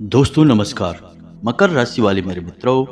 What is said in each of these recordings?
दोस्तों नमस्कार। मकर राशि वाले मेरे मित्रों,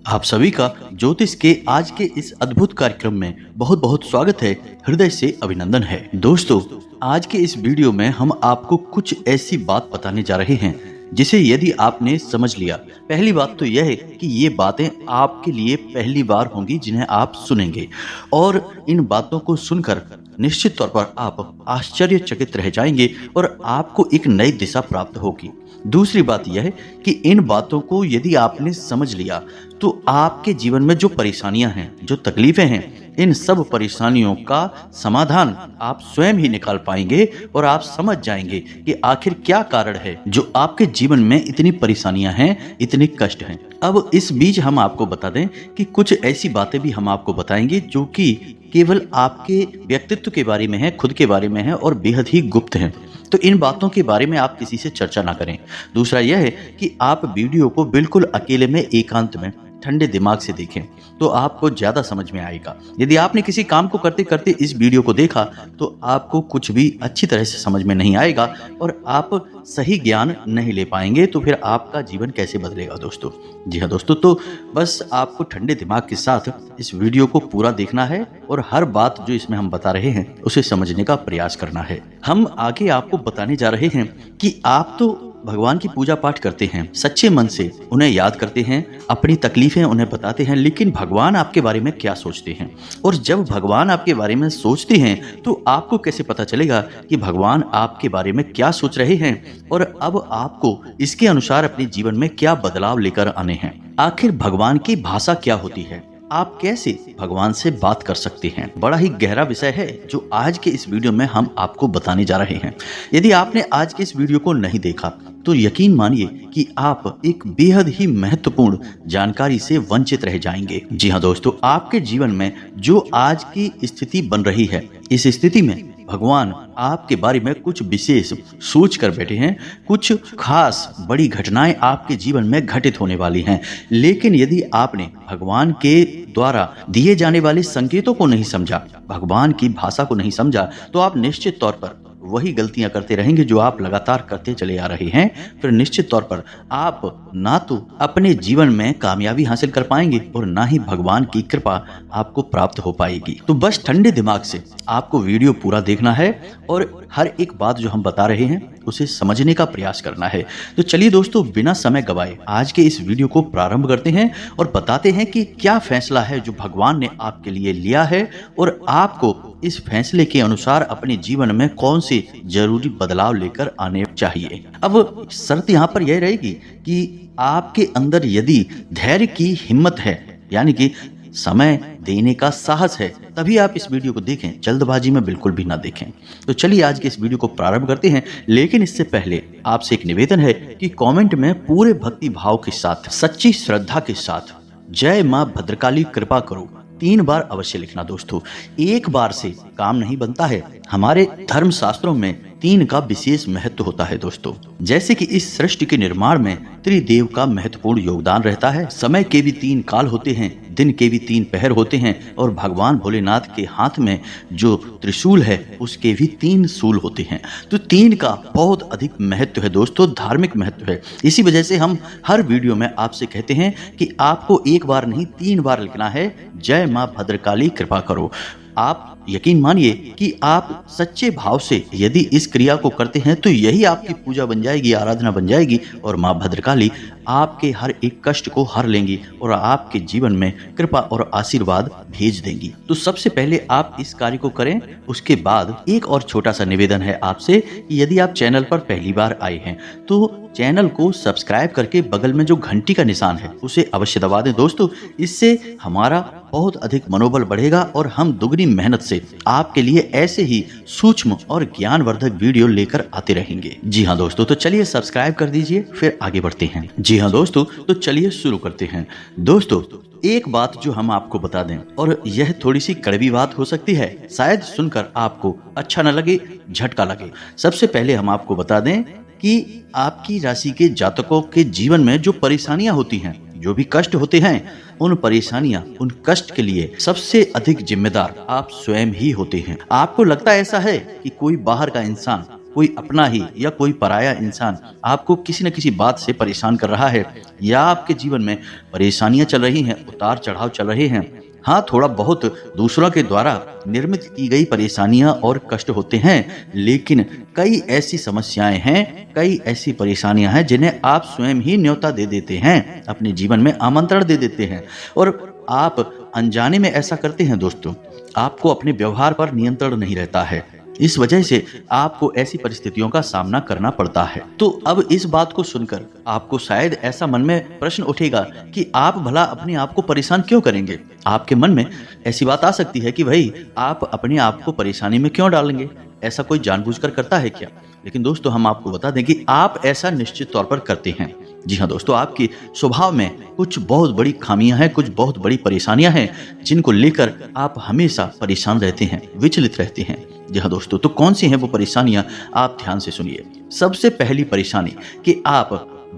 आप सभी का ज्योतिष के आज के इस अद्भुत कार्यक्रम में बहुत बहुत स्वागत है। हृदय से अभिनंदन है। दोस्तों, आज के इस वीडियो में हम आपको कुछ ऐसी बात बताने जा रहे हैं जिसे यदि आपने समझ लिया, पहली बात तो यह है कि ये बातें आपके लिए पहली बार होंगी जिन्हें आप सुनेंगे, और इन बातों को सुनकर निश्चित तौर पर आप आश्चर्यचकित रह जाएंगे और आपको एक नई दिशा प्राप्त होगी। दूसरी बात यह है कि इन बातों को यदि आपने समझ लिया तो आपके जीवन में जो परेशानियां हैं, जो तकलीफें हैं, इन सब परेशानियों का समाधान आप स्वयं ही निकाल पाएंगे और आप समझ जाएंगे कि आखिर क्या कारण है जो आपके जीवन में इतनी परेशानियां हैं, इतने कष्ट हैं। अब इस बीच हम आपको बता दें कि कुछ ऐसी बातें भी हम आपको बताएंगे जो कि केवल आपके व्यक्तित्व के बारे में है, खुद के बारे में है और बेहद ही गुप्त हैं। तो इन बातों के बारे में आप किसी से चर्चा ना करें। दूसरा यह है कि आप वीडियो को बिल्कुल अकेले में, एकांत में, ठंडे दिमाग से देखें तो आपको ज्यादा समझ में आएगा। यदि आपने किसी काम को करते करते इस वीडियो को देखा तो आपको कुछ भी अच्छी तरह से समझ में नहीं आएगा और आप सही ज्ञान नहीं ले पाएंगे, तो फिर आपका जीवन कैसे बदलेगा दोस्तों। जी हाँ दोस्तों, तो बस आपको ठंडे दिमाग के साथ इस वीडियो को पूरा देखना है और हर बात जो इसमें हम बता रहे हैं उसे समझने का प्रयास करना है। हम आगे आपको बताने जा रहे हैं कि आप तो भगवान की पूजा पाठ करते हैं, सच्चे मन से उन्हें याद करते हैं, अपनी तकलीफें उन्हें बताते हैं, लेकिन भगवान आपके बारे में क्या सोचते हैं। और जब भगवान आपके बारे में सोचते हैं तो आपको कैसे पता चलेगा कि भगवान आपके बारे में क्या सोच रहे हैं और अब आपको इसके अनुसार अपने जीवन में क्या बदलाव लेकर आने हैं। आखिर भगवान की भाषा क्या होती है, आप कैसे भगवान से बात कर सकते हैं, बड़ा ही गहरा विषय है जो आज के इस वीडियो में हम आपको बताने जा रहे हैं। यदि आपने आज के इस वीडियो को नहीं देखा तो यकीन मानिए कि आप एक बेहद ही महत्वपूर्ण जानकारी से वंचित रह जाएंगे। जी हाँ दोस्तों, आपके जीवन में जो आज की स्थिति बन रही है, इस स्थिति में भगवान आपके बारे में कुछ विशेष सोच कर बैठे हैं। कुछ खास बड़ी घटनाएं आपके जीवन में घटित होने वाली हैं, लेकिन यदि आपने भगवान के द्वारा दिए जाने वाले संकेतों को नहीं समझा, भगवान की भाषा को नहीं समझा, तो आप निश्चित तौर पर वही गलतियां करते रहेंगे जो आप लगातार करते चले आ रहे हैं। फिर निश्चित तौर पर आप ना तो अपने जीवन में कामयाबी हासिल कर पाएंगे और ना ही भगवान की कृपा आपको प्राप्त हो पाएगी। तो बस ठंडे दिमाग से आपको वीडियो पूरा देखना है और हर एक बात जो हम बता रहे हैं उसे समझने का प्रयास करना है। तो चलिए दोस्तों, बिना समय गवाए आज के इस वीडियो को प्रारंभ करते हैं और बताते हैं कि क्या फैसला है जो भगवान ने आपके लिए लिया है और आपको इस फैसले के अनुसार अपने जीवन में कौन से जरूरी बदलाव लेकर आने चाहिए। अब शर्त यहाँ पर यह रहेगी कि आपके अंदर यदि धैर्य की हिम्मत है, यानी कि समय देने का साहस है, तभी आप इस वीडियो को देखें, जल्दबाजी में बिल्कुल भी ना देखें। तो चलिए आज के इस वीडियो को प्रारंभ करते हैं, लेकिन इससे पहले आपसे एक निवेदन है कि कमेंट में पूरे भक्ति भाव के साथ, सच्ची श्रद्धा के साथ जय मां भद्रकाली कृपा करो 3 बार अवश्य लिखना दोस्तों। एक बार से काम नहीं बनता है। हमारे धर्म शास्त्रों में 3 का विशेष महत्व होता है दोस्तों। जैसे कि इस सृष्टि के निर्माण में त्रिदेव का महत्वपूर्ण योगदान रहता है। समय के भी 3 काल होते हैं, दिन के भी 3 पहर होते हैं और भगवान भोलेनाथ के हाथ में जो त्रिशूल है उसके भी 3 शूल होते हैं। तो 3 का बहुत अधिक महत्व है दोस्तों, धार्मिक महत्व है। इसी वजह से हम हर वीडियो में आपसे कहते हैं कि आपको एक बार नहीं 3 बार लिखना है, जय मां भद्रकाली कृपा करो। आप यकीन मानिए कि आप सच्चे भाव से यदि इस क्रिया को करते हैं तो यही आपकी पूजा बन जाएगी, आराधना बन जाएगी और मां भद्रकाली आपके हर एक कष्ट को हर लेंगी और आपके जीवन में कृपा और आशीर्वाद भेज देंगी। तो सबसे पहले आप इस कार्य को करें। उसके बाद एक और छोटा सा निवेदन है आपसे कि यदि आप चैनल पर पहली बार आए हैं तो चैनल को सब्सक्राइब करके बगल में जो घंटी का निशान है उसे अवश्य दबा दें दोस्तों। इससे हमारा बहुत अधिक मनोबल बढ़ेगा और हम दुगनी मेहनत से आपके लिए ऐसे ही सूक्ष्म और ज्ञानवर्धक वीडियो लेकर आते रहेंगे। जी हाँ दोस्तों, तो चलिए सब्सक्राइब कर दीजिए, फिर आगे बढ़ते हैं। जी हाँ दोस्तों, तो चलिए शुरू करते हैं। दोस्तों, एक बात जो हम आपको बता दें, और यह थोड़ी सी कड़वी बात हो सकती है, शायद सुनकर आपको अच्छा न लगे, झटका लगे। सबसे पहले हम आपको बता दें कि आपकी राशि के जातकों के जीवन में जो परेशानियां होती हैं, जो भी कष्ट होते हैं, उन परेशानियां, उन कष्ट के लिए सबसे अधिक जिम्मेदार आप स्वयं ही होते हैं। आपको लगता ऐसा है कि कोई बाहर का इंसान कोई अपना ही या कोई पराया इंसान आपको किसी न किसी बात से परेशान कर रहा है, या आपके जीवन में परेशानियां चल रही हैं, उतार चढ़ाव चल रहे हैं। हाँ, थोड़ा बहुत दूसरों के द्वारा निर्मित की गई परेशानियां और कष्ट होते हैं, लेकिन कई ऐसी समस्याएं हैं, कई ऐसी परेशानियां हैं जिन्हें आप स्वयं ही न्योता दे देते हैं, अपने जीवन में आमंत्रण दे देते हैं और आप अनजाने में ऐसा करते हैं दोस्तों। आपको अपने व्यवहार पर नियंत्रण नहीं रहता है, इस वजह से आपको ऐसी परिस्थितियों का सामना करना पड़ता है। तो अब इस बात को सुनकर आपको शायद ऐसा मन में प्रश्न उठेगा कि आप भला अपने आप को परेशान क्यों करेंगे। आपके मन में ऐसी बात आ सकती है कि भाई आप अपने आप को परेशानी में क्यों डालेंगे, ऐसा कोई जानबूझकर करता है क्या। लेकिन दोस्तों, हम आपको बता दें कि आप ऐसा निश्चित तौर पर करते हैं। जी हाँ दोस्तों, आपकी स्वभाव में कुछ बहुत बड़ी खामियां हैं, कुछ बहुत बड़ी परेशानियां हैं, जिनको लेकर आप हमेशा परेशान रहते हैं, विचलित रहते हैं। जी हाँ दोस्तों, तो कौन सी हैं वो परेशानियां, आप ध्यान से सुनिए। सबसे पहली परेशानी कि आप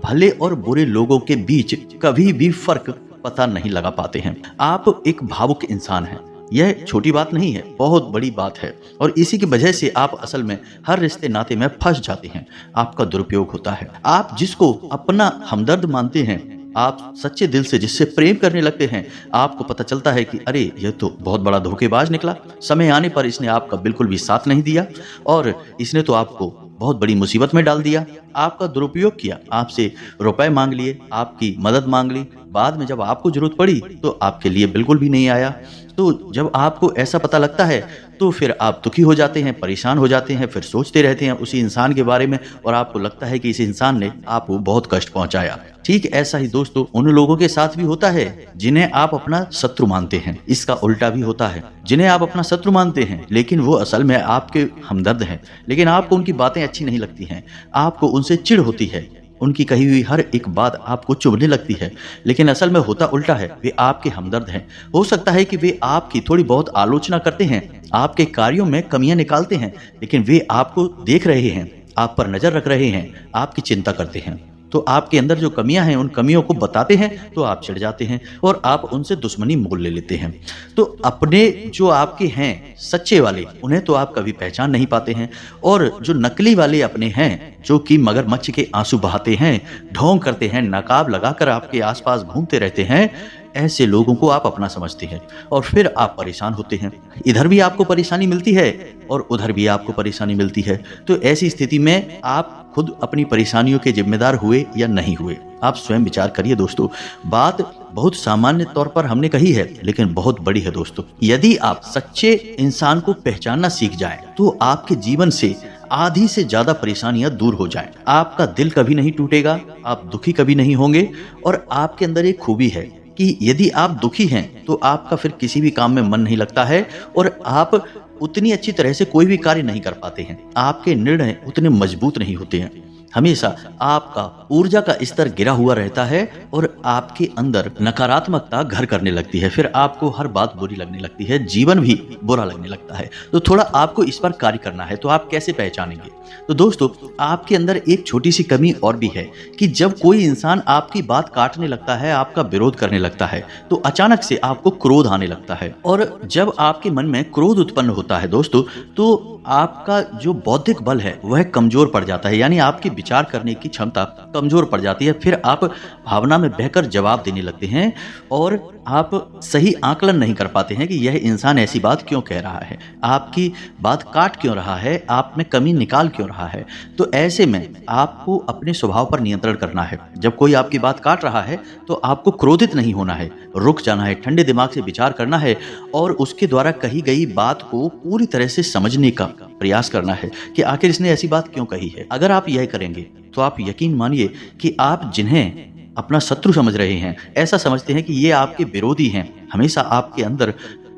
भले और बुरे लोगों के बीच कभी भी फर्क पता नहीं लगा पाते हैं। आप एक भावुक इंसान हैं, यह छोटी बात नहीं है, बहुत बड़ी बात है, और इसी की वजह से आप असल में हर रिश्ते नाते में फंस जाते हैं। आपका दुरुपयोग होता है। आप जिसको अपना हमदर्द मानते हैं, आप सच्चे दिल से जिससे प्रेम करने लगते हैं, आपको पता चलता है कि अरे यह तो बहुत बड़ा धोखेबाज निकला। समय आने पर इसने आपका बिल्कुल भी साथ नहीं दिया और इसने तो आपको बहुत बड़ी मुसीबत में डाल दिया। आपका दुरुपयोग किया, आपसे रुपए मांग लिए, आपकी मदद मांग ली, बाद में जब आपको जरूरत पड़ी तो आपके लिए बिल्कुल भी नहीं आया। तो जब आपको ऐसा पता लगता है तो फिर आप दुखी हो जाते हैं, परेशान हो जाते हैं, फिर सोचते रहते हैं उसी इंसान के बारे में और आपको लगता है कि इस इंसान ने आपको बहुत कष्ट पहुंचाया। ठीक ऐसा ही दोस्तों उन लोगों के साथ भी होता है जिन्हें आप अपना शत्रु मानते हैं। इसका उल्टा भी होता है, जिन्हें आप अपना शत्रु मानते हैं लेकिन वो असल में आपके हमदर्द हैं, लेकिन आपको उनकी बातें अच्छी नहीं लगती हैं, आपको उनसे चिढ़ होती है, उनकी कही हुई हर एक बात आपको चुभने लगती है, लेकिन असल में होता उल्टा है। वे आपके हमदर्द हैं। हो सकता है कि वे आपकी थोड़ी बहुत आलोचना करते हैं, आपके कार्यों में कमियां निकालते हैं, लेकिन वे आपको देख रहे हैं, आप पर नजर रख रहे हैं, आपकी चिंता करते हैं। तो आपके अंदर जो कमियां हैं उन कमियों को बताते हैं तो आप चिढ़ जाते हैं और आप उनसे दुश्मनी मोल ले लेते हैं। तो अपने जो आपके हैं सच्चे वाले, उन्हें तो आप कभी पहचान नहीं पाते हैं, और जो नकली वाले अपने हैं जो कि मगरमच्छ के आंसू बहाते हैं, ढोंग करते हैं, नकाब लगाकर आपके आसपास घूमते रहते हैं, ऐसे लोगों को आप अपना समझते हैं और फिर आप परेशान होते हैं। इधर भी आपको परेशानी मिलती है और उधर भी आपको परेशानी मिलती है। तो ऐसी स्थिति में आप खुद अपनी परेशानियों के जिम्मेदार हुए या नहीं हुए, आप स्वयं विचार करिए दोस्तों। बात बहुत सामान्य तौर पर हमने कही है लेकिन बहुत बड़ी है दोस्तों। यदि आप सच्चे इंसान को पहचानना सीख जाएं तो आपके जीवन से आधी से ज्यादा परेशानियां दूर हो जाएं। आपका दिल कभी नहीं टूटेगा, आप दुखी कभी नहीं होंगे। और आपके अंदर एक खूबी है कि यदि आप दुखी हैं तो आपका फिर किसी भी काम में मन नहीं लगता है और आप उतनी अच्छी तरह से कोई भी कार्य नहीं कर पाते हैं। आपके निर्णय उतने मजबूत नहीं होते हैं। हमेशा आपका ऊर्जा का स्तर गिरा हुआ रहता है और आपके अंदर नकारात्मकता घर करने लगती है। फिर आपको हर बात बुरी लगने लगती है, जीवन भी बुरा लगने लगता है। तो थोड़ा आपको इस पर कार्य करना है। तो आप कैसे पहचानेंगे? तो दोस्तों, आपके अंदर एक छोटी सी कमी और भी है कि जब कोई इंसान आपकी बात काटने लगता है, आपका विरोध करने लगता है, तो अचानक से आपको क्रोध आने लगता है। और जब आपके मन में क्रोध उत्पन्न होता है दोस्तों, तो आपका जो बौद्धिक बल है वह कमजोर पड़ जाता है, यानी आपकी विचार करने की क्षमता कमजोर पड़ जाती है। फिर आप भावना में बहकर जवाब देने लगते हैं और आप सही आकलन नहीं कर पाते हैं कि यह इंसान ऐसी बात क्यों कह रहा है, आपकी बात काट क्यों रहा है, आप में कमी निकाल क्यों रहा है। तो ऐसे में आपको अपने स्वभाव पर नियंत्रण करना है। जब कोई आपकी बात काट रहा है तो आपको क्रोधित नहीं होना है, रुक जाना है, ठंडे दिमाग से विचार करना है और उसके द्वारा कही गई बात को पूरी तरह से समझने का प्रयास करना है कि आखिर इसने ऐसी बात क्यों कही है। अगर आप यह करेंगे तो आप यकीन मानिए कि आप जिन्हें अपना शत्रु समझ रहे हैं, ऐसा समझते हैं कि ये आपके विरोधी हैं, हमेशा आपके अंदर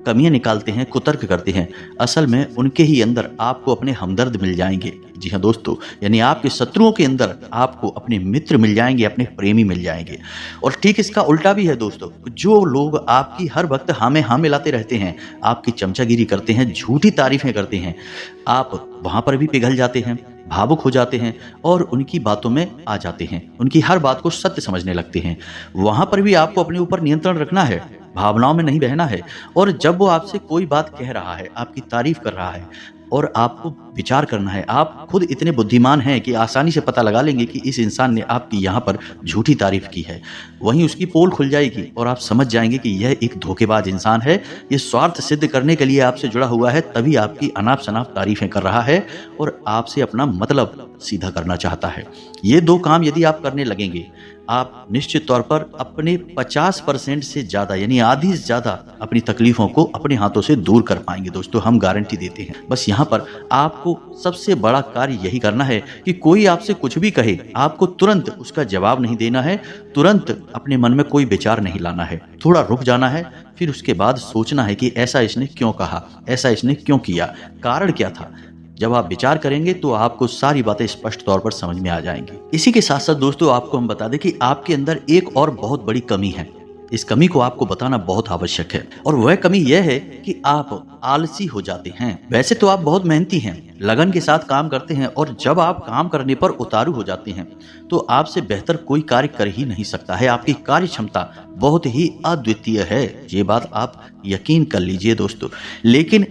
कमियां निकालते हैं, कुतर्क करते हैं, असल में उनके ही अंदर आपको अपने हमदर्द मिल जाएंगे। जी हाँ दोस्तों, यानी आपके शत्रुओं के अंदर आपको अपने मित्र मिल जाएंगे, अपने प्रेमी मिल जाएंगे। और ठीक इसका उल्टा भी है दोस्तों, जो लोग आपकी हर वक्त हाँ में हाँ मिलाते रहते हैं, आपकी चमचागिरी करते हैं, झूठी तारीफें करते हैं, आप वहां पर भी पिघल जाते हैं, भावुक हो जाते हैं और उनकी बातों में आ जाते हैं, उनकी हर बात को सत्य समझने लगते हैं। वहां पर भी आपको अपने ऊपर नियंत्रण रखना है, भावनाओं में नहीं बहना है। और जब वो आपसे कोई बात कह रहा है, आपकी तारीफ कर रहा है, और आपको विचार करना है। आप खुद इतने बुद्धिमान हैं कि आसानी से पता लगा लेंगे कि इस इंसान ने आपकी यहाँ पर झूठी तारीफ की है। वहीं उसकी पोल खुल जाएगी और आप समझ जाएंगे कि यह एक धोखेबाज इंसान है। ये स्वार्थ सिद्ध करने के लिए आपसे जुड़ा हुआ है, तभी आपकी अनाप शनाप तारीफें कर रहा है और आपसे अपना मतलब सीधा करना चाहता है। ये 2 काम यदि आप करने लगेंगे, आप निश्चित तौर पर अपने 50% से ज़्यादा यानी आधी से ज़्यादा अपनी तकलीफों को अपने हाथों से दूर कर पाएंगे। दोस्तों, हम गारंटी देते हैं। बस यहाँ पर आपको सबसे बड़ा कार्य यही करना है कि कोई आपसे कुछ भी कहे, आपको तुरंत उसका जवाब नहीं देना है, तुरंत अपने मन में कोई विचार नहीं लाना है। थोड़ा रुक जाना है, फिर उसके बाद सोचना है कि ऐसा इसने क्यों कहा, ऐसा इसने क्यों किया, कारण क्या था। जब आप विचार करेंगे तो आपको सारी बातें स्पष्ट तौर पर समझ में आ जाएंगी। इसी के साथ साथ दोस्तों, आपको हम बता दें कि आपके अंदर एक और बहुत बड़ी कमी है। इस कमी को आपको बताना बहुत आवश्यक है, और वह कमी यह है कि आप आलसी हो जाते हैं। वैसे तो आप बहुत मेहनती हैं, लगन के साथ काम करते हैं, और जब आप काम करने पर उतारू हो जाते हैं तो आपसे बेहतर कोई कार्य कर ही नहीं सकता है। आपकी कार्य क्षमता बहुत ही अद्वितीय है, ये बात आप यकीन कर लीजिए दोस्तों। लेकिन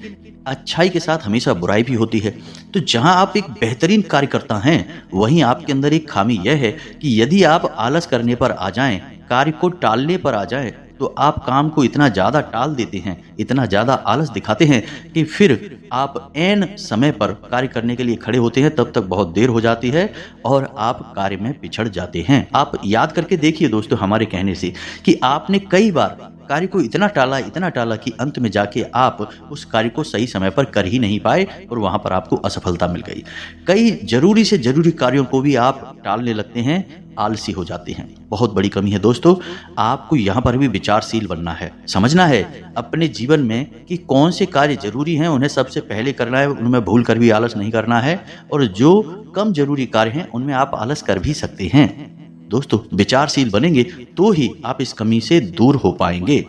अच्छाई के साथ हमेशा बुराई भी होती है। तो जहां आप एक बेहतरीन कार्यकर्ता हैं, वहीं आपके अंदर एक खामी यह है कि यदि आप आलस करने पर आ जाएं, कार्य को टालने पर आ जाएं, तो आप काम को इतना ज़्यादा टाल देते हैं, इतना ज़्यादा आलस दिखाते हैं कि फिर आप ऐन समय पर कार्य करने के लिए खड़े होते हैं, तब तक बहुत देर हो जाती है और आप कार्य में पिछड़ जाते हैं। आप याद करके देखिए दोस्तों, हमारे कहने से कि आपने कई बार कार्य को इतना टाला कि अंत में जाके आप उस कार्य को सही समय पर कर ही नहीं पाए और वहां पर आपको असफलता मिल गई। कई जरूरी से जरूरी कार्यों को भी आप टालने लगते हैं, आलसी हो जाते हैं। बहुत बड़ी कमी है दोस्तों। आपको यहाँ पर भी विचारशील बनना है, समझना है अपने जीवन में कि कौन से कार्य जरूरी हैं, उन्हें सबसे पहले करना है, उनमें भूल कर भी आलस नहीं करना है, और जो कम जरूरी कार्य हैं उनमें आप आलस कर भी सकते हैं। दोस्तों, विचारशील बनेंगे तो ही आप इस कमी से दूर हो पाएंगे।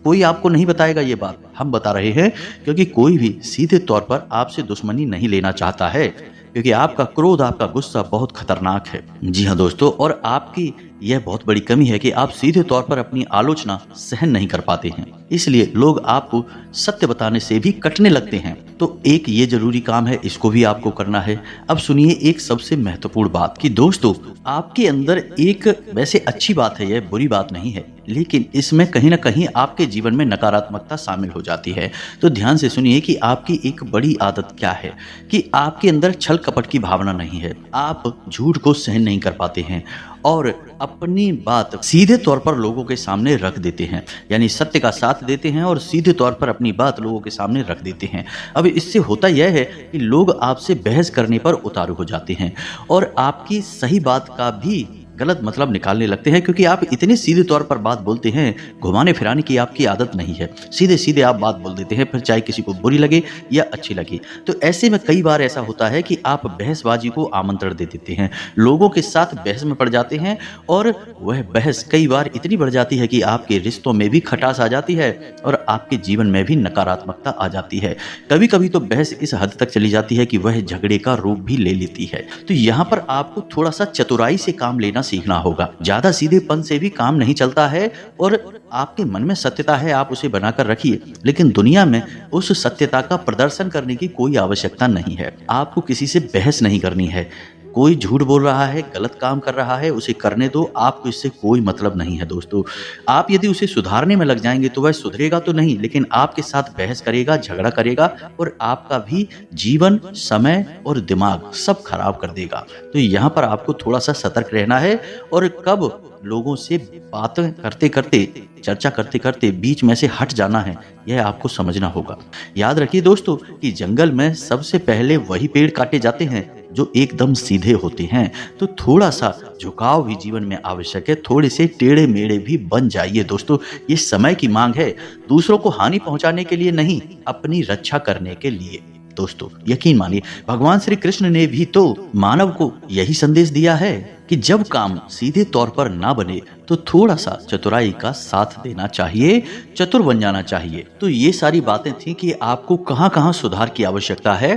कोई आपको नहीं बताएगा ये बात, हम बता रहे हैं, क्योंकि कोई भी सीधे तौर पर आपसे दुश्मनी नहीं लेना चाहता है, क्योंकि आपका क्रोध, आपका गुस्सा बहुत खतरनाक है। जी हाँ दोस्तों, और आपकी यह बहुत बड़ी कमी है कि आप सीधे तौर पर अपनी आलोचना सहन नहीं कर पाते हैं, इसलिए लोग आपको सत्य बताने से भी कटने लगते हैं। तो एक ये जरूरी काम है, इसको भी आपको करना है। अब सुनिए एक सबसे महत्वपूर्ण बात कि दोस्तों, आपके अंदर एक, वैसे अच्छी बात है, यह बुरी बात नहीं है, लेकिन इसमें कहीं ना कहीं आपके जीवन में नकारात्मकता शामिल हो जाती है। तो ध्यान से सुनिए कि आपकी एक बड़ी आदत क्या है, कि आपके अंदर छल कपट की भावना नहीं है। आप झूठ को सहन नहीं कर पाते हैं और अपनी बात सीधे तौर पर लोगों के सामने रख देते हैं, यानी सत्य का साथ देते हैं और सीधे तौर पर अपनी बात लोगों के सामने रख देते हैं। अब इससे होता यह है कि लोग आपसे बहस करने पर उतारू हो जाते हैं और आपकी सही बात का भी गलत मतलब निकालने लगते हैं, क्योंकि आप इतने सीधे तौर पर बात बोलते हैं। घुमाने फिराने की आपकी आदत नहीं है, सीधे सीधे आप बात बोल देते हैं, फिर चाहे किसी को बुरी लगे या अच्छी लगे। तो ऐसे में कई बार ऐसा होता है कि आप बहसबाजी को आमंत्रण दे देते हैं, लोगों के साथ बहस में पड़ जाते हैं, और वह बहस कई बार इतनी बढ़ जाती है कि आपके रिश्तों में भी खटास आ जाती है और आपके जीवन में भी नकारात्मकता आ जाती है। कभी कभी तो बहस इस हद तक चली जाती है कि वह झगड़े का रूप भी ले लेती है। तो यहाँ पर आपको थोड़ा सा चतुराई से काम लेना सीखना होगा। ज्यादा सीधेपन से भी काम नहीं चलता है, और आपके मन में सत्यता है, आप उसे बनाकर रखिए, लेकिन दुनिया में उस सत्यता का प्रदर्शन करने की कोई आवश्यकता नहीं है। आपको किसी से बहस नहीं करनी है। कोई झूठ बोल रहा है, गलत काम कर रहा है, उसे करने दो, आपको इससे कोई मतलब नहीं है दोस्तों। आप यदि उसे सुधारने में लग जाएंगे तो वह सुधरेगा तो नहीं, लेकिन आपके साथ बहस करेगा, झगड़ा करेगा, और आपका भी जीवन, समय और दिमाग सब खराब कर देगा। तो यहाँ पर आपको थोड़ा सा सतर्क रहना है, और कब लोगों से बातें करते करते, चर्चा करते करते बीच में से हट जाना है, यह आपको समझना होगा। याद रखिए दोस्तों कि जंगल में सबसे पहले वही पेड़ काटे जाते हैं जो एकदम सीधे होते हैं। तो थोड़ा सा झुकाव भी जीवन में आवश्यक है, थोड़े से टेढ़े मेढ़े भी बन जाइए दोस्तों। ये समय की मांग है, दूसरों को हानि पहुंचाने के लिए नहीं, अपनी रक्षा करने के लिए। दोस्तों, यकीन मानिए, भगवान श्री कृष्ण ने भी तो मानव को यही संदेश दिया है कि जब काम सीधे तौर पर ना बने तो थोड़ा सा चतुराई का साथ देना चाहिए, चतुर बन जाना चाहिए। तो ये सारी बातें थी कि आपको कहां कहां सुधार की आवश्यकता है।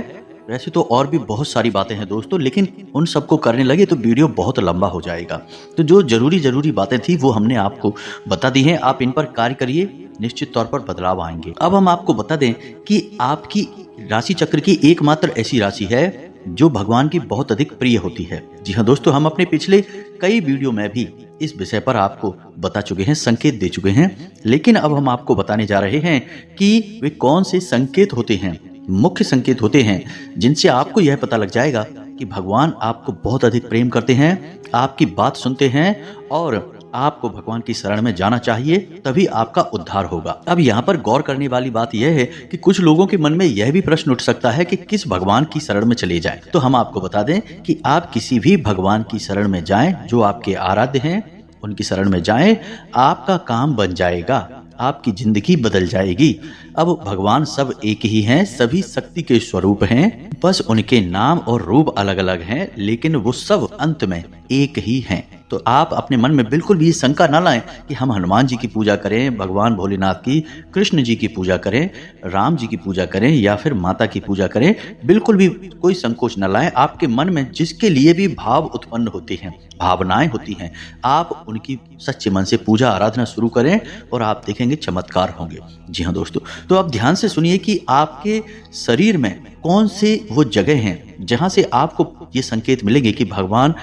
वैसे तो और भी बहुत सारी बातें हैं दोस्तों, लेकिन उन सबको करने लगे तो वीडियो बहुत लंबा हो जाएगा। तो जो जरूरी बातें थी वो हमने आपको बता दी हैं, आप इन पर कार्य करिए, निश्चित तौर पर बदलाव आएंगे। अब हम आपको बता दें कि आपकी राशि चक्र की एकमात्र ऐसी राशि है जो भगवान की बहुत अधिक प्रिय होती है। जी हाँ दोस्तों, हम अपने पिछले कई वीडियो में भी इस विषय पर आपको बता चुके हैं, संकेत दे चुके हैं, लेकिन अब हम आपको बताने जा रहे हैं कि वे कौन से संकेत होते हैं, मुख्य संकेत होते हैं, जिनसे आपको यह पता लग जाएगा कि भगवान आपको बहुत अधिक प्रेम करते हैं, आपकी बात सुनते हैं और आपको भगवान की शरण में जाना चाहिए, तभी आपका उद्धार होगा। अब यहाँ पर गौर करने वाली बात यह है कि कुछ लोगों के मन में यह भी प्रश्न उठ सकता है कि किस भगवान की शरण में चले जाएं। तो हम आपको बता दें कि आप किसी भी भगवान की शरण में जाएं जो आपके आराध्य हैं, उनकी शरण में जाएं, आपका काम बन जाएगा, आपकी जिंदगी बदल जाएगी। अब भगवान सब एक ही हैं, सभी शक्ति के स्वरूप हैं, बस उनके नाम और रूप अलग अलग हैं, लेकिन वो सब अंत में एक ही हैं। तो आप अपने मन में बिल्कुल भी शंका ना लाएं कि हम हनुमान जी की पूजा करें, भगवान भोलेनाथ की, कृष्ण जी की पूजा करें, राम जी की पूजा करें या फिर माता की पूजा करें। बिल्कुल भी कोई संकोच न लाएं। आपके मन में जिसके लिए भी भाव उत्पन्न होते हैं, भावनाएं होती हैं, आप उनकी सच्चे मन से पूजा आराधना शुरू करें और आप देखेंगे चमत्कार होंगे। जी हाँ दोस्तों, तो आप ध्यान से सुनिए कि आपके शरीर में कौन से वो जगह हैं जहां से आपको ये संकेत मिलेंगे कि भगवान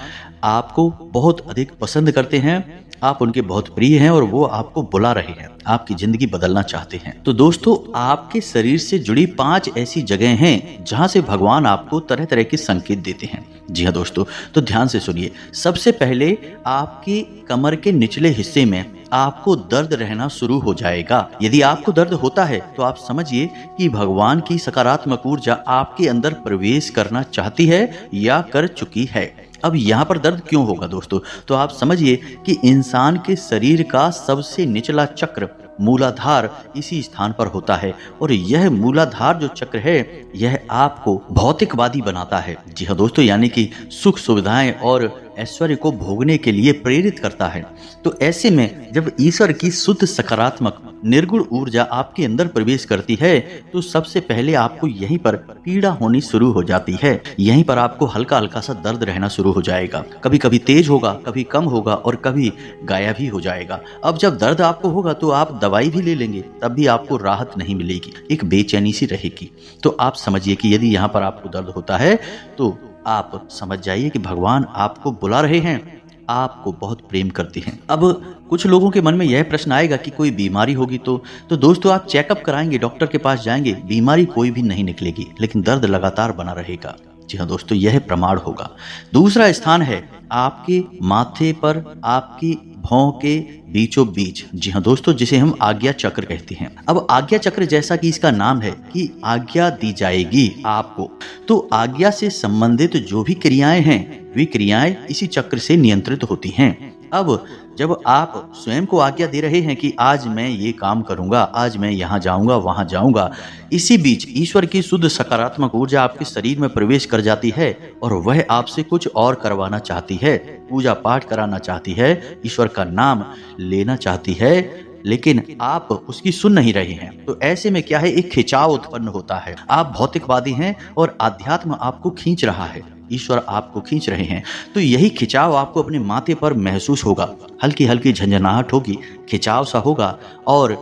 आपको बहुत अधिक पसंद करते हैं, आप उनके बहुत प्रिय हैं और वो आपको बुला रहे हैं, आपकी जिंदगी बदलना चाहते हैं। तो दोस्तों, आपके शरीर से जुड़ी 5 ऐसी जगह हैं जहां से भगवान आपको तरह तरह के संकेत देते हैं। जी हाँ दोस्तों, तो ध्यान से सुनिए। सबसे पहले आपकी कमर के निचले हिस्से में आपको दर्द रहना शुरू हो जाएगा। यदि आपको दर्द होता है तो आप समझिए कि भगवान की सकारात्मक ऊर्जा आपके अंदर प्रवेश करना चाहती है या कर चुकी है। अब यहाँ पर दर्द क्यों होगा दोस्तों? तो आप समझिए कि इंसान के शरीर का सबसे निचला चक्र मूलाधार इसी स्थान पर होता है और यह मूलाधार जो चक्र है यह आपको भौतिकवादी बनाता है। जी हाँ दोस्तों, यानी कि सुख सुविधाएं और ऐश्वर्य को भोगने के लिए प्रेरित करता है। तो ऐसे में जब ईश्वर की शुद्ध सकारात्मक निर्गुण ऊर्जा आपके अंदर प्रवेश करती है तो सबसे पहले आपको यहीं पर पीड़ा होनी शुरू हो जाती है। यहीं पर आपको हल्का हल्का सा दर्द रहना शुरू हो जाएगा, कभी कभी तेज होगा, कभी कम होगा और कभी गायब भी हो जाएगा। अब जब दर्द आपको होगा तो आप दवाई भी ले लेंगे, तब भी आपको राहत नहीं मिलेगी, एक बेचैनी सी रहेगी। तो आप समझिए कि यदि यहाँ पर आपको दर्द होता है तो आप समझ जाइए कि भगवान आपको बुला रहे हैं, आपको बहुत प्रेम करते हैं। अब कुछ लोगों के मन में यह प्रश्न आएगा कि कोई बीमारी होगी तो दोस्तों आप चेकअप कराएंगे, डॉक्टर के पास जाएंगे, बीमारी कोई भी नहीं निकलेगी, लेकिन दर्द लगातार बना रहेगा। जी हाँ दोस्तों, यह प्रमाण होगा। दूसरा स्थान है आपके माथे पर, आपकी भौं के बीचों बीच। जी हाँ दोस्तों, जिसे हम आज्ञा चक्र कहते हैं। अब आज्ञा चक्र जैसा कि इसका नाम है कि आज्ञा दी जाएगी आपको, तो आज्ञा से संबंधित जो भी क्रियाएं हैं वे क्रियाएं इसी चक्र से नियंत्रित होती हैं। अब जब आप स्वयं को आज्ञा दे रहे हैं कि आज मैं ये काम करूंगा, आज मैं यहाँ जाऊंगा, वहां जाऊंगा, इसी बीच ईश्वर की शुद्ध सकारात्मक ऊर्जा आपके शरीर में प्रवेश कर जाती है और वह आपसे कुछ और करवाना चाहती है, पूजा पाठ कराना चाहती है, ईश्वर का नाम लेना चाहती है, लेकिन आप उसकी सुन नहीं रहे हैं। तो ऐसे में क्या है, एक खिंचाव उत्पन्न होता है। आप भौतिकवादी हैं और आध्यात्म आपको खींच रहा है, ईश्वर आपको खींच रहे हैं। तो यही खिंचाव आपको अपने माथे पर महसूस होगा, हल्की हल्की झंझनाहट होगी, खिंचाव सा होगा और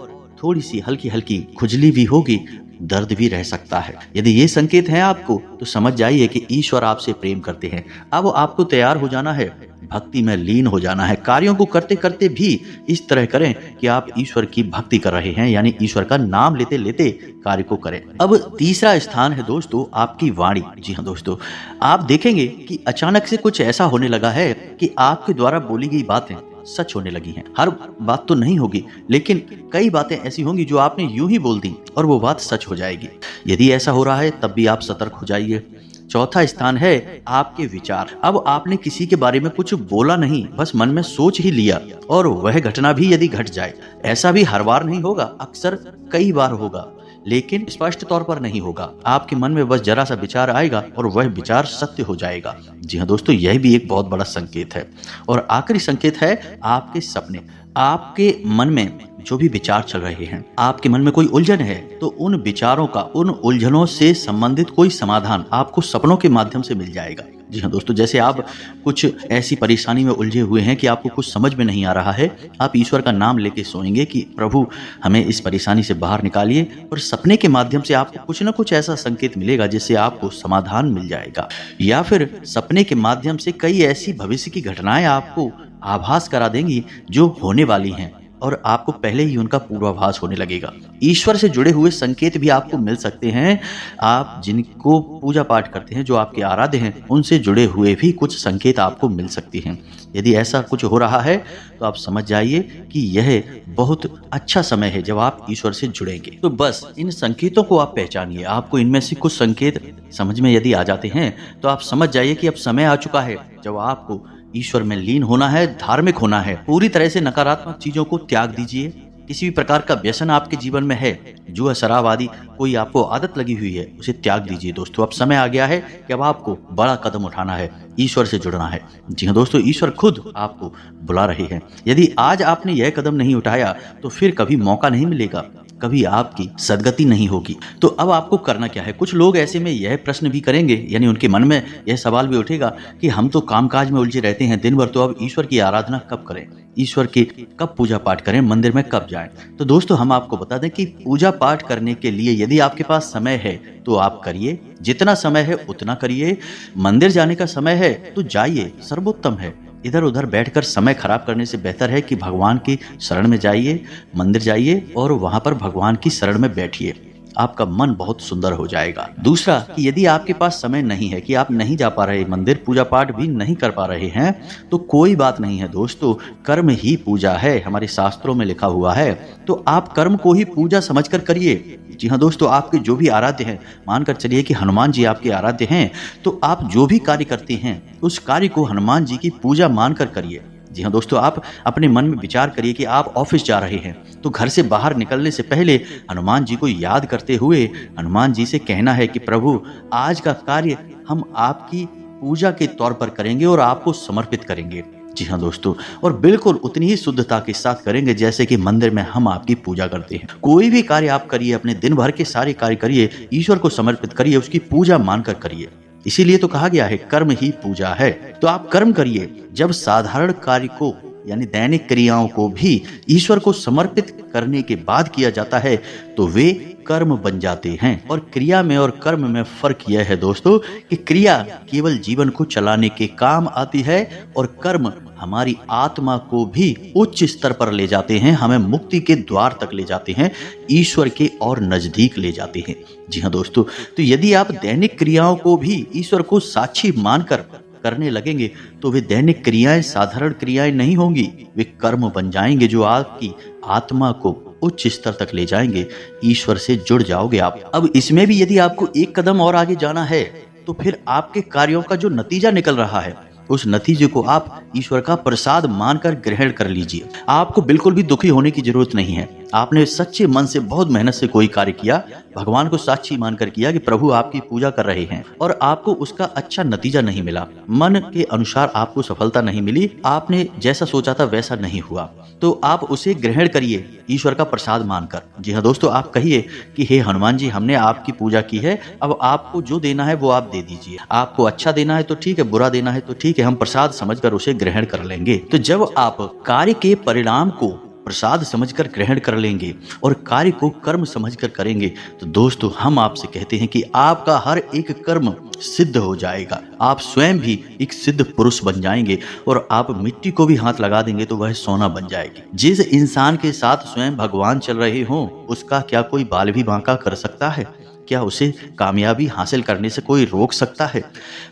थोड़ी सी हल्की हल्की खुजली भी होगी, दर्द भी रह सकता है। यदि ये संकेत है आपको तो समझ जाइए कि ईश्वर आपसे प्रेम करते हैं। अब आपको तैयार हो जाना है, भक्ति में लीन हो जाना है। कार्यों को करते करते भी इस तरह करें कि आप ईश्वर की भक्ति कर रहे हैं, यानी ईश्वर का नाम लेते लेते कार्य को करें। अब तीसरा स्थान है दोस्तों आपकी वाणी। जी हाँ दोस्तों, आप देखेंगे कि अचानक से कुछ ऐसा होने लगा है कि आपके द्वारा बोली गई बातें सच होने लगी हैं। हर बात तो नहीं होगी, लेकिन कई बातें ऐसी होंगी जो आपने यूं ही बोल दी और वो बात सच हो जाएगी। यदि ऐसा हो रहा है तब भी आप सतर्क हो जाइए। चौथा स्थान है आपके विचार। अब आपने किसी के बारे में कुछ बोला नहीं, बस मन में सोच ही लिया और वह घटना भी यदि घट जाए, ऐसा भी हर बार नहीं होगा, अक्सर कई बार होगा, लेकिन स्पष्ट तौर पर नहीं होगा। आपके मन में बस जरा सा विचार आएगा और वह विचार सत्य हो जाएगा। जी हाँ दोस्तों, यह भी एक बहुत बड़ा संकेत है। और आखिरी संकेत है आपके सपने। आपके मन में जो भी विचार चल रहे हैं, आपके मन में कोई उलझन है तो उन विचारों का, उन उलझनों से संबंधित कोई समाधान आपको सपनों के माध्यम से मिल जाएगा। जी हाँ दोस्तों, जैसे आप कुछ ऐसी परेशानी में उलझे हुए हैं कि आपको कुछ समझ में नहीं आ रहा है, आप ईश्वर का नाम लेके सोएंगे कि प्रभु हमें इस परेशानी से बाहर निकालिए, और सपने के माध्यम से आपको कुछ ना कुछ ऐसा संकेत मिलेगा जिससे आपको समाधान मिल जाएगा। या फिर सपने के माध्यम से कई ऐसी भविष्य की घटनाएं आपको आभास करा देंगी जो होने वाली हैं, और आपको पहले ही उनका पूर्वाभास होने लगेगा। ईश्वर से जुड़े हुए संकेत भी आपको मिल सकते हैं। आप जिनको पूजा पाठ करते हैं, जो आपके आराध्य हैं, उनसे जुड़े हुए भी कुछ संकेत आपको मिल सकते हैं। यदि ऐसा कुछ हो रहा है तो आप समझ जाइए कि यह बहुत अच्छा समय है जब आप ईश्वर से जुड़ेंगे। तो बस इन संकेतों को आप पहचानिए। आपको इनमें से कुछ संकेत समझ में यदि आ जाते हैं तो आप समझ जाइए कि अब समय आ चुका है जब आपको ईश्वर में लीन होना है, धार्मिक होना है। पूरी तरह से नकारात्मक चीजों को त्याग दीजिए। किसी भी प्रकार का व्यसन आपके जीवन में है, जुआ, शराब आदि कोई आपको आदत लगी हुई है, उसे त्याग दीजिए दोस्तों। अब समय आ गया है कि अब आपको बड़ा कदम उठाना है, ईश्वर से जुड़ना है। जी हाँ दोस्तों, ईश्वर खुद आपको बुला रहे हैं। यदि आज आपने यह कदम नहीं उठाया तो फिर कभी मौका नहीं मिलेगा, कभी आपकी सदगति नहीं होगी। तो अब आपको करना क्या है? कुछ लोग ऐसे में यह प्रश्न भी करेंगे, यानी उनके मन में यह सवाल भी उठेगा कि हम तो कामकाज में उलझे रहते हैं दिन भर, तो अब ईश्वर की आराधना कब करें, ईश्वर की कब पूजा पाठ करें, मंदिर में कब जाएं? तो दोस्तों हम आपको बता दें कि पूजा पाठ करने के लिए यदि आपके पास समय है तो आप करिए, जितना समय है उतना करिए। मंदिर जाने का समय है तो जाइए, सर्वोत्तम है। इधर उधर बैठकर समय खराब करने से बेहतर है कि भगवान की शरण में जाइए, मंदिर जाइए और वहां पर भगवान की शरण में बैठिए। आपका मन बहुत सुंदर हो जाएगा। दूसरा कि यदि आपके पास समय नहीं है, कि आप नहीं जा पा रहे मंदिर, पूजा पाठ भी नहीं कर पा रहे हैं, तो कोई बात नहीं है दोस्तों, कर्म ही पूजा है, हमारे शास्त्रों में लिखा हुआ है। तो आप कर्म को ही पूजा समझकर करिए। जी हाँ दोस्तों, आपके जो भी आराध्य हैं, मानकर चलिए कि हनुमान जी आपके आराध्य हैं, तो आप जो भी कार्य करते हैं उस कार्य को हनुमान जी की पूजा मानकर करिए। जी हाँ दोस्तों, आप अपने मन में विचार करिए कि आप ऑफिस जा रहे हैं तो घर से बाहर निकलने से पहले हनुमान जी को याद करते हुए हनुमान जी से कहना है कि प्रभु आज का कार्य हम आपकी पूजा के तौर पर करेंगे और आपको समर्पित करेंगे। जी हाँ दोस्तों, और बिल्कुल उतनी ही शुद्धता के साथ करेंगे जैसे कि मंदिर में हम आपकी पूजा करते हैं। कोई भी कार्य आप करिए, अपने दिन भर के सारे कार्य करिए, ईश्वर को समर्पित करिए, उसकी पूजा मानकर करिए। इसीलिए तो कहा गया है कर्म ही पूजा है। तो आप कर्म करिए। जब साधारण कार्य को यानी दैनिक क्रियाओं को भी ईश्वर को समर्पित करने के बाद किया जाता है तो वे कर्म बन जाते हैं। और क्रिया में और कर्म में फर्क यह है दोस्तों कि क्रिया केवल जीवन को चलाने के काम आती है और कर्म हमारी आत्मा को भी उच्च स्तर पर ले जाते हैं, हमें मुक्ति के द्वार तक ले जाते हैं, ईश्वर के और नजदीक ले जाते हैं। जी हाँ दोस्तों, तो यदि आप दैनिक क्रियाओं को भी ईश्वर को साक्षी मानकर करने लगेंगे तो वे दैनिक क्रियाएं साधारण क्रियाएं नहीं होंगी, वे कर्म बन जाएंगे जो आपकी आत्मा को उच्च स्तर तक ले जाएंगे। ईश्वर से जुड़ जाओगे आप। अब इसमें भी यदि आपको एक कदम और आगे जाना है तो फिर आपके कार्यों का जो नतीजा निकल रहा है उस नतीजे को आप ईश्वर का प्रसाद मानकर ग्रहण कर लीजिए। आपको बिल्कुल भी दुखी होने की जरूरत नहीं है। आपने सच्चे मन से बहुत मेहनत से कोई कार्य किया, भगवान को साक्षी मानकर किया कि प्रभु आपकी पूजा कर रहे हैं और आपको उसका अच्छा नतीजा नहीं मिला, मन के अनुसार आपको सफलता नहीं मिली, आपने जैसा सोचा था वैसा नहीं हुआ, तो आप उसे ग्रहण करिए ईश्वर का प्रसाद मानकर। जी हाँ दोस्तों, आप कहिए कि हे हनुमान जी, हमने आपकी पूजा की है, अब आपको जो देना है वो आप दे दीजिए। आपको अच्छा देना है तो ठीक है, बुरा देना है तो ठीक है, हम प्रसाद समझकर उसे ग्रहण कर लेंगे। तो जब आप कार्य के परिणाम को प्रसाद समझकर ग्रहण कर लेंगे और कार्य को कर्म समझकर करेंगे तो दोस्तों हम आपसे कहते हैं कि आपका हर एक कर्म सिद्ध हो जाएगा। आप स्वयं भी एक सिद्ध पुरुष बन जाएंगे और आप मिट्टी को भी हाथ लगा देंगे तो वह सोना बन जाएगी। जिस इंसान के साथ स्वयं भगवान चल रहे हों उसका क्या कोई बाल भी बांका कर सकता है? क्या उसे कामयाबी हासिल करने से कोई रोक सकता है?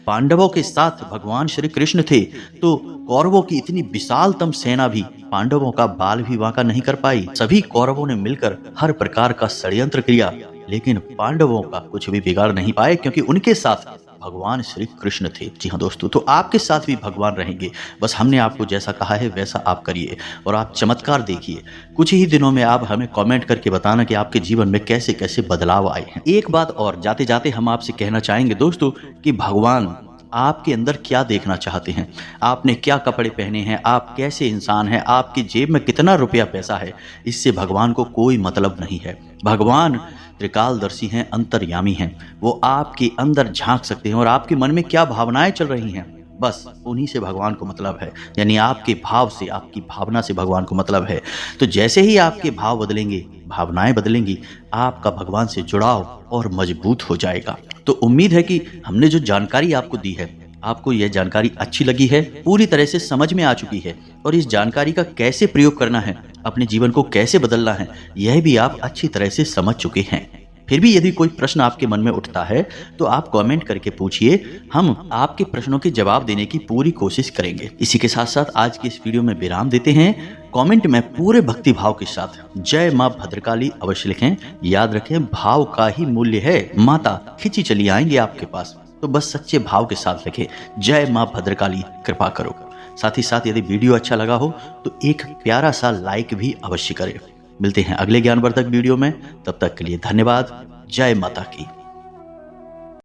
पांडवों के साथ भगवान श्री कृष्ण थे तो कौरवों की इतनी विशालतम सेना भी पांडवों का बाल भी बांका नहीं कर पाई। सभी कौरवों ने मिलकर हर प्रकार का षड्यंत्र किया लेकिन पांडवों का कुछ भी बिगाड़ नहीं पाए क्योंकि उनके साथ भगवान श्री कृष्ण थे। जी हाँ दोस्तों, तो आपके साथ भी भगवान रहेंगे। बस हमने आपको जैसा कहा है वैसा आप करिए और आप चमत्कार देखिए। कुछ ही दिनों में आप हमें कमेंट करके बताना कि आपके जीवन में कैसे कैसे बदलाव आए हैं। एक बात और जाते जाते हम आपसे कहना चाहेंगे दोस्तों कि भगवान आपके अंदर क्या देखना चाहते हैं, आपने क्या कपड़े पहने हैं, आप कैसे इंसान हैं, आपकी जेब में कितना रुपया पैसा है, इससे भगवान को कोई मतलब नहीं है। भगवान त्रिकालदर्शी हैं, अंतर्यामी हैं। वो आपके अंदर झांक सकते हैं और आपके मन में क्या भावनाएं चल रही हैं, बस उन्हीं से भगवान को मतलब है। यानी आपके भाव से, आपकी भावना से भगवान को मतलब है। तो जैसे ही आपके भाव बदलेंगे, भावनाएं बदलेंगी, आपका भगवान से जुड़ाव और मजबूत हो जाएगा। तो उम्मीद है कि हमने जो जानकारी आपको दी है, आपको यह जानकारी अच्छी लगी है, पूरी तरह से समझ में आ चुकी है, और इस जानकारी का कैसे प्रयोग करना है, अपने जीवन को कैसे बदलना है, यह भी आप अच्छी तरह से समझ चुके हैं। फिर भी यदि कोई प्रश्न आपके मन में उठता है तो आप कमेंट करके पूछिए, हम आपके प्रश्नों के जवाब देने की पूरी कोशिश करेंगे। इसी के साथ साथ आज की इस वीडियो में विराम देते हैं। कमेंट में पूरे भक्ति भाव के साथ जय मां भद्रकाली अवश्य लिखें। याद रखें, भाव का ही मूल्य है, माता खिंची चली आएंगे आपके पास। तो बस सच्चे भाव के साथ लिखें, जय मां भद्रकाली कृपा करो। साथ ही साथ यदि वीडियो अच्छा लगा हो तो एक प्यारा सा लाइक भी अवश्य करें। मिलते हैं अगले ज्ञानवर्धक वीडियो में, तब तक के लिए धन्यवाद। जय माता की।